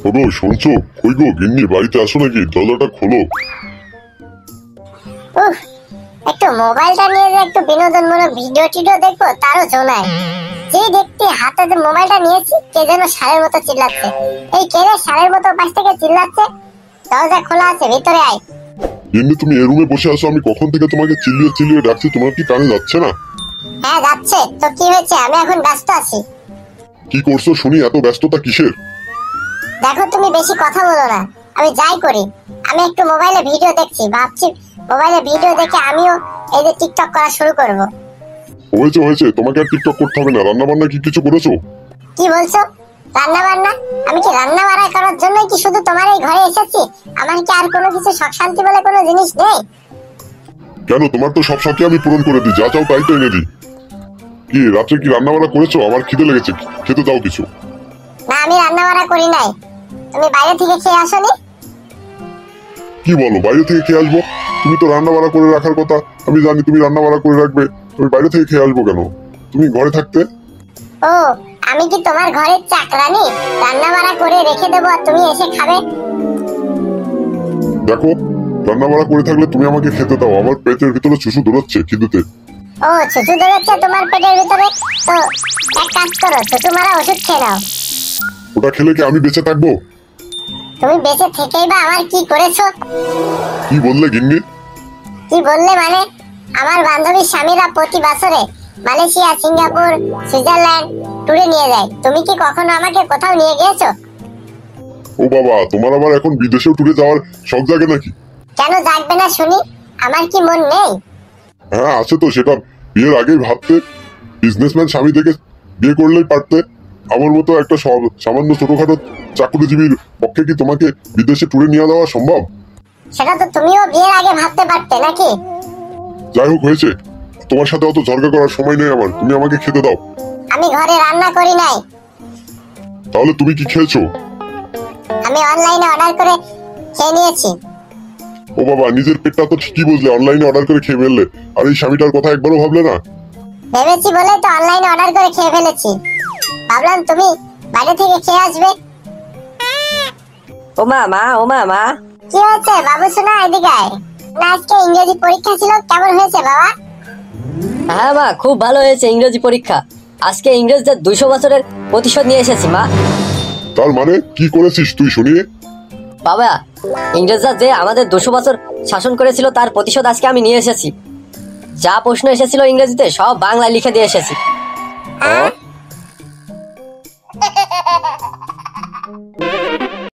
ওগো শুনছো? কই গো গিন্নি, বাড়িতে আসো নাকি? দরজাটা খোলো। একটু মোবাইলটা নিয়ে যে একটু বিনোদনমূলক ভিডিও টিডিও দেখবো তারও জোনায়। যে দেখতে হাতে যে মোবাইলটা নিয়েছি কে যেন ষাঁড়ের মতো চিল্লাচ্ছে। এই কে রে ষাঁড়ের মতো পাশ থেকে চিল্লাচ্ছে? দরজা খোলা আছে, ভিতরে আয়। গিন্নি তুমি এ রুমে বসে আছো, আমি কখন থেকে তোমাকে চিল্লিয়ে চিল্লিয়ে ডাকছি, তোমার কি কানে যাচ্ছে না? হ্যাঁ যাচ্ছে তো, কি হয়েছে? আমি এখন ব্যস্ত আছি। কি করছো শুনি, এত ব্যস্ততা কিসের? দেখো তুমি বেশি কথা বলো না, আমি যাই করি। আমি একটু মোবাইলে ভিডিও দেখছি, ভাবছি মোবাইলে ভিডিও দেখে আমিও এই যে টিকটক করা শুরু করব। হয়েছে হয়েছে, তোমাকে আর টিকটক করতে হবে না। রান্না বান্না কি কিছু করেছো? কি বলছো? রান্না বান্না? আমি কি রান্না বান্না করার জন্য কি শুধু তোমার এই ঘরে এসেছি? আমার কি আর কোনো কিছু শখ শান্তি বলে কোনো জিনিস নেই? কেন, তোমার তো সব শখই আমি পূরণ করে দিই, যা চাও তাই তো এনে দিই। কি রাত্রে কি রান্না বান্না করেছো? আমার খিদে লেগেছে, খেতে দাও কিছু। না, আমি রান্না বান্না করি নাই। তুমি বাইরে থেকে খেয়ে আসোনি? কি বলো, বাইরে থেকে খেয়ে আসবো? তুমি তো রান্না বান্না করে রাখার কথা, আমি জানি তুমি রান্না বান্না করে রাখবে। আমি বাইরে থেকে খেয়ে আসবো কেন? তুমি ঘরে থাকতে। ও, আমি কি তোমার ঘরের চাকরানি? রান্না বান্না করে রেখে দেবো আর তুমি এসে খাবে? দেখো, রান্না বান্না করে থাকলে তুমি আমাকে খেতে দাও, আমার পেটের ভিতরে চুষু দৌড়াচ্ছে খিদেতে। ও, ছুটু দৌড়াচ্ছে তোমার পেটের ভিতরে? তো এক কাজ করো, ছুটু মারা ওষুধ খেয়ে নাও। ওটা খেলে কি আমি বেঁচে থাকবো? তুমি বেঁচে থেকেই বা আমার কি করেছো? কি বললে গিন্নি? কি বললে মানে? আমার বান্ধবীর স্বামীরা প্রতি বছরে মালয়েশিয়া, সিঙ্গাপুর, সুইজারল্যান্ড ট্যুরে নিয়ে যায়। তুমি কি কখনো আমাকে কোথাও নিয়ে গিয়েছো? ও বাবা, তোমার আবার এখন বিদেশেও ট্যুরে যাওয়ার শখ জাগে নাকি? কেন জাগবে না শুনি? আমার কি মন নেই? হ্যাঁ আছে তো, সেটা বিয়ের আগেই ভাবতে। বিজনেসম্যান স্বামী থেকে বিয়ে করলেই পারতে। আমার মতো একটা সামান্য ছোটখাটো চাকরিজীবীর পক্ষে কি তোমাকে বিদেশে ট্যুরে নিয়ে যাওয়া সম্ভব? সেটা তো তুমিও বিয়ের আগে ভাবতে পারতে নাকি? যাই হোক, হয়েছে। তোমার সাথে অত ঝগড়া করার সময় নেই আমার, তুমি আমাকে খেতে দাও। আমি ঘরে রান্না করি নাই। তাহলে তুমি কি খেয়েছো? আমি অনলাইনে অর্ডার করে খেয়ে নিয়েছি। ও বাবা, নিজের পেটটা তো ঠিকই বুঝলে, অনলাইনে অর্ডার করে খেয়ে ফেললে, আর এই স্বামীটার কথা একবারও ভাবলে না? ভেবেছি বলে তো অনলাইনে অর্ডার করে খেয়ে ফেলেছি। ভাবলাম তুমি বাইরে থেকে খেয়ে আসবে। ও মা, ও মা। কি হয়েছে বাবু সোনা, এদিকে আয়। না, আজকে ইংরেজি পরীক্ষা ছিল, কেমন হয়েছে বাবা? হ্যাঁ মা, খুব ভালো হয়েছে ইংরেজি পরীক্ষা। আজকে ইংরেজদের 200 বছরের প্রতিশোধ নিয়ে এসেছি মা। তার মানে কি করেছিস তুই শুনি? বাবা, ইংরেজরা যে আমাদের 200 বছর শাসন করেছিল তার প্রতিশোধ আজকে আমি নিয়ে এসেছি। যা প্রশ্ন এসেছিল ইংরেজিতে সব বাংলায় লিখে দিয়ে এসেছি।